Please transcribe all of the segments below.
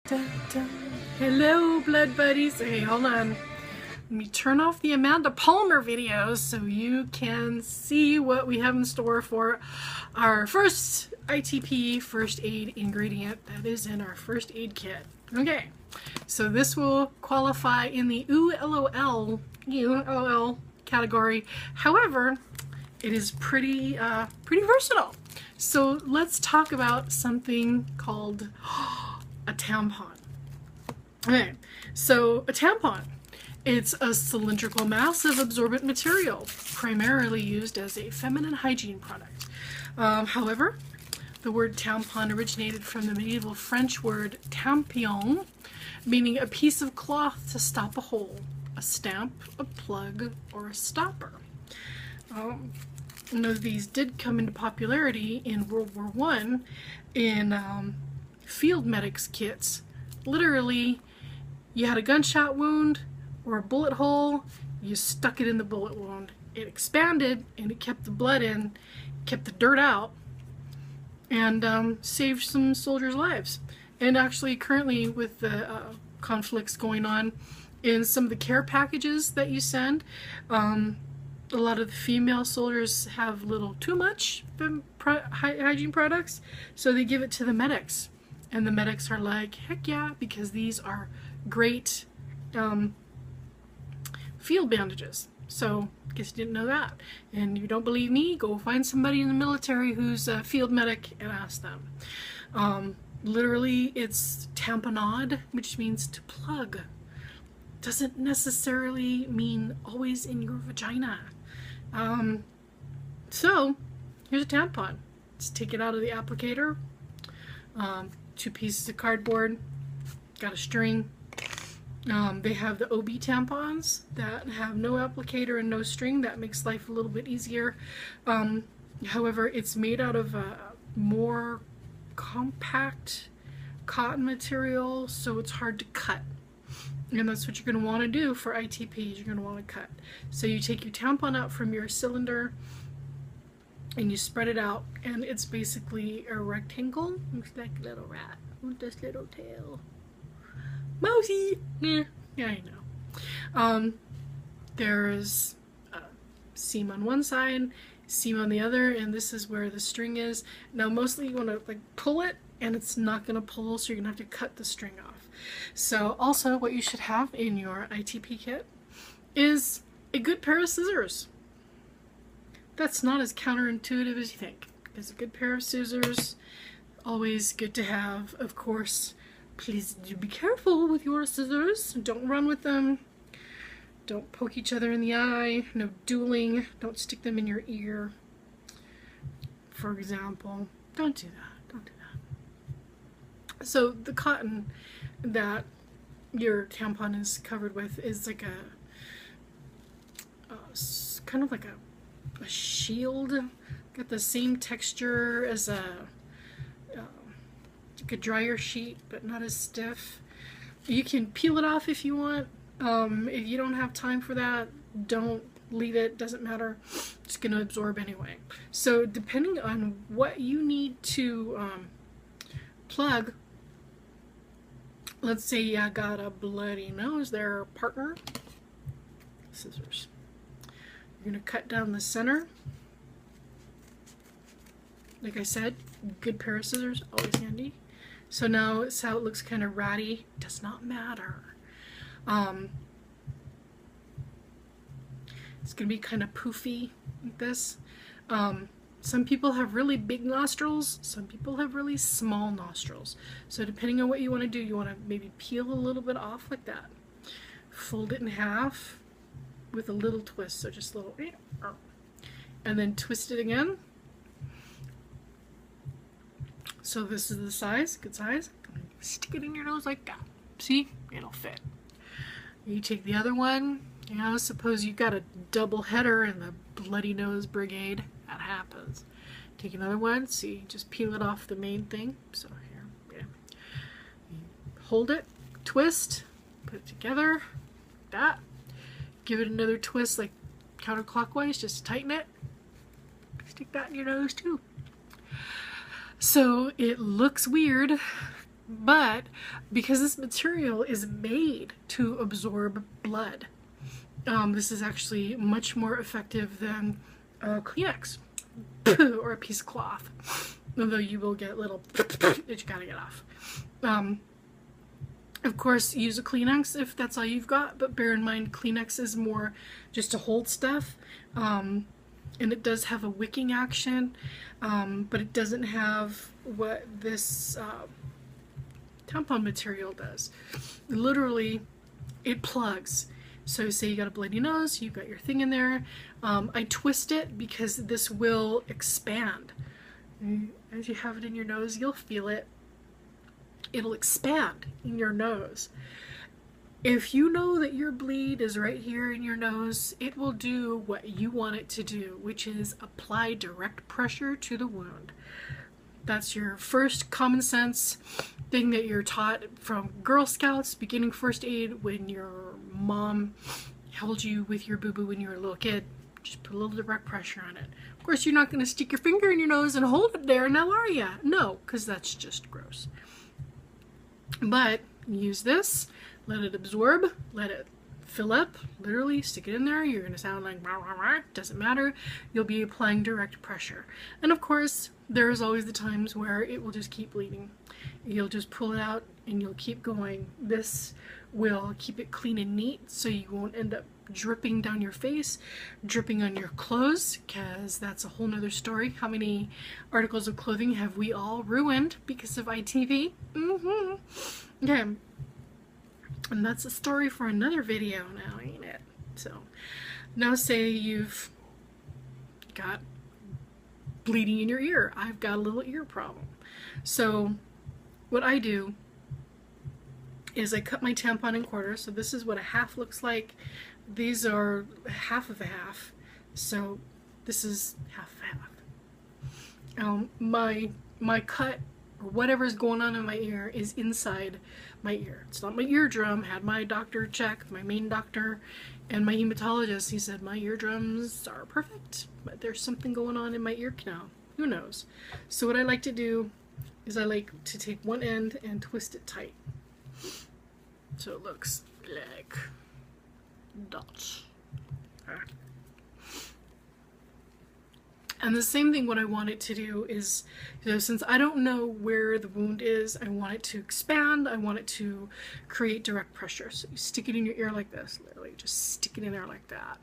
Dun, dun. Hello, blood buddies. Hey, hold on. Let me turn off the Amanda Palmer videos so you can see what we have in store for our first ITP First Aid ingredient that is in our first aid kit. Okay, so this will qualify in the ULOL category. However, it is pretty versatile. So let's talk about something called a tampon. Okay, so a tampon. It's a cylindrical mass of absorbent material, primarily used as a feminine hygiene product. However, the word tampon originated from the medieval French word tampon, meaning a piece of cloth to stop a hole, a stamp, a plug, or a stopper. These did come into popularity in World War I in field medics kits. Literally, you had a gunshot wound or a bullet hole, you stuck it in the bullet wound. It expanded and it kept the blood in, kept the dirt out, and saved some soldiers' lives. And actually, currently with the conflicts going on in some of the care packages that you send, a lot of the female soldiers have a little too much hygiene products, so they give it to the medics. And the medics are like, heck yeah, because these are great field bandages. So, I guess you didn't know that. And you don't believe me? Go find somebody in the military who's a field medic and ask them. Literally, it's tamponade, which means to plug. Doesn't necessarily mean always in your vagina. So, here's a tampon. Let's take it out of the applicator. 2 pieces of cardboard, got a string. They have the OB tampons that have no applicator and no string. That makes life a little bit easier. However, it's made out of a more compact cotton material, so it's hard to cut. And that's what you're going to want to do for ITPs. You're going to want to cut. So you take your tampon out from your cylinder and you spread it out, and it's basically a rectangle. Looks like a little rat with this little tail. Mousy! Yeah, I know. There's a seam on one side, seam on the other, and this is where the string is. Now, mostly you want to pull it, and it's not going to pull, so you're going to have to cut the string off. So, also, what you should have in your ITP kit is a good pair of scissors. That's not as counterintuitive as you think. Because a good pair of scissors, always good to have. Of course, please do be careful with your scissors. Don't run with them. Don't poke each other in the eye. No dueling. Don't stick them in your ear, for example. Don't do that. Don't do that. So the cotton that your tampon is covered with is like kind of like a shield. Got the same texture as like a dryer sheet, but not as stiff. You can peel it off if you want. If you don't have time for that, don't leave it. Doesn't matter. It's going to absorb anyway. So depending on what you need to plug, let's say you got a bloody nose there, partner. Scissors. You're going to cut down the center. Like I said, good pair of scissors, always handy. So now it's how it looks kind of ratty. Does not matter. It's going to be kind of poofy like this. Some people have really big nostrils. Some people have really small nostrils. So depending on what you want to do, you want to maybe peel a little bit off like that. Fold it in half with a little twist. So just a little, and then twist it again. So this is the size, good size. Stick it in your nose like that. See? It'll fit. You take the other one. Suppose you got a double header in the bloody nose brigade. That happens. Take another one. See, just peel it off the main thing. So here, yeah. You hold it, twist, put it together, like that. Give it another twist, like counterclockwise, just to tighten it. Stick that in your nose too. So it looks weird, But because this material is made to absorb blood, this is actually much more effective than Kleenex or a piece of cloth, although you will get little that you gotta get off. Of course, use a Kleenex if that's all you've got, but bear in mind Kleenex is more just to hold stuff, and it does have a wicking action, but it doesn't have what this tampon material does. Literally, it plugs. So say you got a bloody nose, you've got your thing in there. I twist it because this will expand. As you have it in your nose, you'll feel it. It'll expand in your nose. If you know that your bleed is right here in your nose, it will do what you want it to do, which is apply direct pressure to the wound. That's your first common sense thing that you're taught from Girl Scouts, beginning first aid, when your mom held you with your boo-boo when you were a little kid. Just put a little direct pressure on it. Of course, you're not going to stick your finger in your nose and hold it there, now are ya? No, because that's just gross. But use this, let it absorb, let it fill up, literally stick it in there. You're going to sound like rah, rah, rah. Doesn't matter. You'll be applying direct pressure. And of course, there's always the times where it will just keep bleeding. You'll just pull it out and you'll keep going. This will keep it clean and neat so you won't end up dripping down your face, dripping on your clothes, because that's a whole nother story. How many articles of clothing have we all ruined because of ITP? Okay. And that's a story for another video now, ain't it? So, now say you've got bleeding in your ear. I've got a little ear problem. So, what I do is I cut my tampon in quarters. So this is what a half looks like. These are half of a half. So this is half of a half. My cut, or whatever's going on in my ear, is inside my ear. It's not my eardrum. Had my doctor check, my main doctor, and my hematologist. He said my eardrums are perfect, but there's something going on in my ear canal. Who knows? So what I like to do is I like to take one end and twist it tight. So it looks like dots. Okay. And the same thing, what I want it to do is, since I don't know where the wound is, I want it to expand, I want it to create direct pressure. So you stick it in your ear like this, literally just stick it in there like that.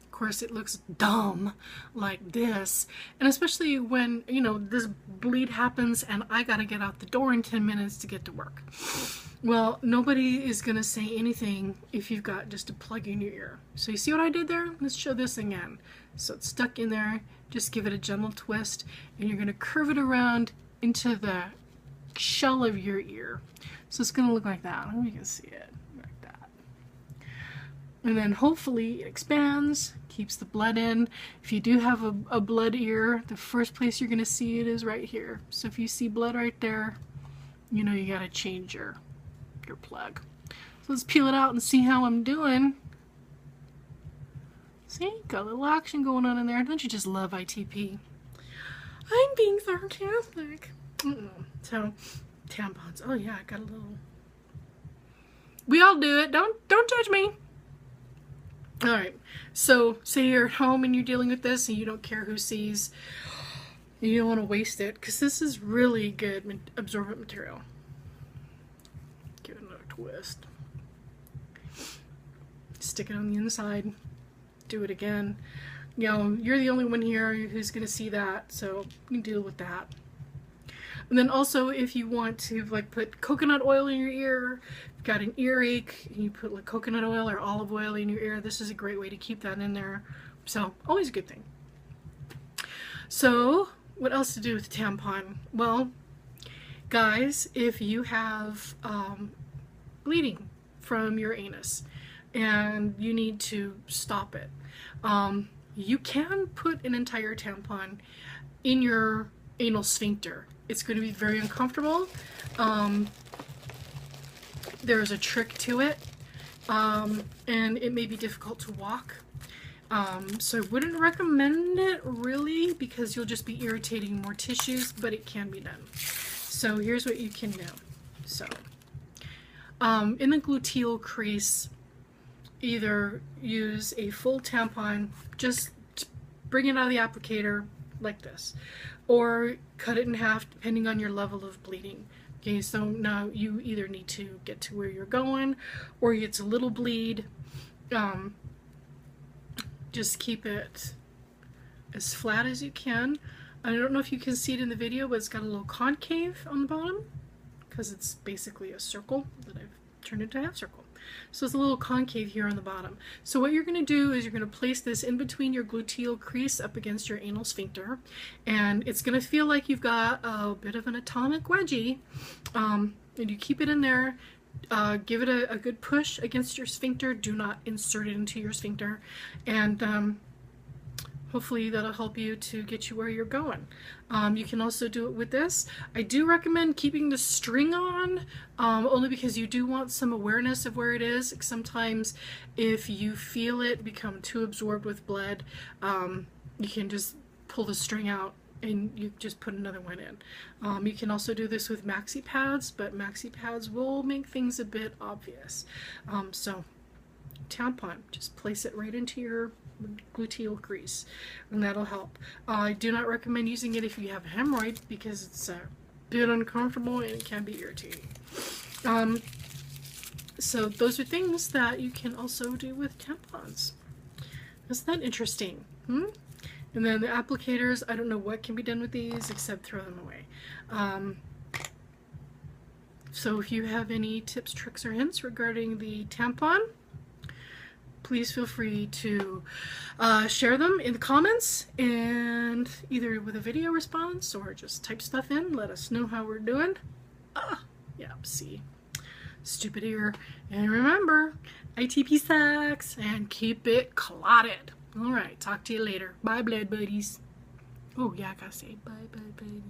Of course, it looks dumb like this, and especially when, this bleed happens and I gotta get out the door in 10 minutes to get to work. Well, nobody is gonna say anything if you've got just a plug in your ear. So you see what I did there? Let's show this again. So it's stuck in there. Just give it a gentle twist, and you're gonna curve it around into the shell of your ear. So it's gonna look like that. I hope you can see it like that. And then hopefully it expands, keeps the blood in. If you do have a blood ear, the first place you're gonna see it is right here. So if you see blood right there, you know you gotta change your plug. So let's peel it out and see how I'm doing. See, got a little action going on in there. Don't you just love ITP? I'm being sarcastic. So, tampons. Oh yeah, I got a little. We all do it. Don't judge me. All right. So, say you're at home and you're dealing with this, and you don't care who sees. You don't want to waste it, because this is really good absorbent material. Give it another twist. Stick it on the inside. Do it again. You're the only one here who's going to see that, so you can deal with that. And then also, if you want to put coconut oil in your ear, if you've got an earache, and you put coconut oil or olive oil in your ear, this is a great way to keep that in there. So always a good thing. So what else to do with the tampon? Well, guys, if you have bleeding from your anus and you need to stop it, you can put an entire tampon in your anal sphincter. It's going to be very uncomfortable. There's a trick to it, and it may be difficult to walk. So I wouldn't recommend it really, because you'll just be irritating more tissues, but it can be done. So here's what you can do. So, in the gluteal crease, either use a full tampon, just bring it out of the applicator like this, or cut it in half depending on your level of bleeding. Okay, so now you either need to get to where you're going, or it's a little bleed. Just keep it as flat as you can. I don't know if you can see it in the video, but it's got a little concave on the bottom because it's basically a circle that I've turned into a half circle. So it's a little concave here on the bottom. So what you're going to do is you're going to place this in between your gluteal crease up against your anal sphincter, and it's going to feel like you've got a bit of an atomic wedgie, and you keep it in there. Give it a good push against your sphincter. Do not insert it into your sphincter, and hopefully that'll help you to get you where you're going. You can also do it with this. I do recommend keeping the string on, only because you do want some awareness of where it is. Sometimes if you feel it become too absorbed with blood, you can just pull the string out and you just put another one in. You can also do this with maxi pads, but maxi pads will make things a bit obvious. So tampon, just place it right into your gluteal crease, and that'll help. I do not recommend using it if you have a hemorrhoid because it's a bit uncomfortable and it can be irritating. So those are things that you can also do with tampons. Isn't that interesting? And then the applicators, I don't know what can be done with these except throw them away. So if you have any tips, tricks, or hints regarding the tampon, please feel free to share them in the comments, and either with a video response or just type stuff in. Let us know how we're doing. Yeah, see. Stupid ear. And remember, ITP sucks, and keep it clotted. Alright, talk to you later. Bye, blood buddies. Oh, yeah, I gotta say bye, blood buddies.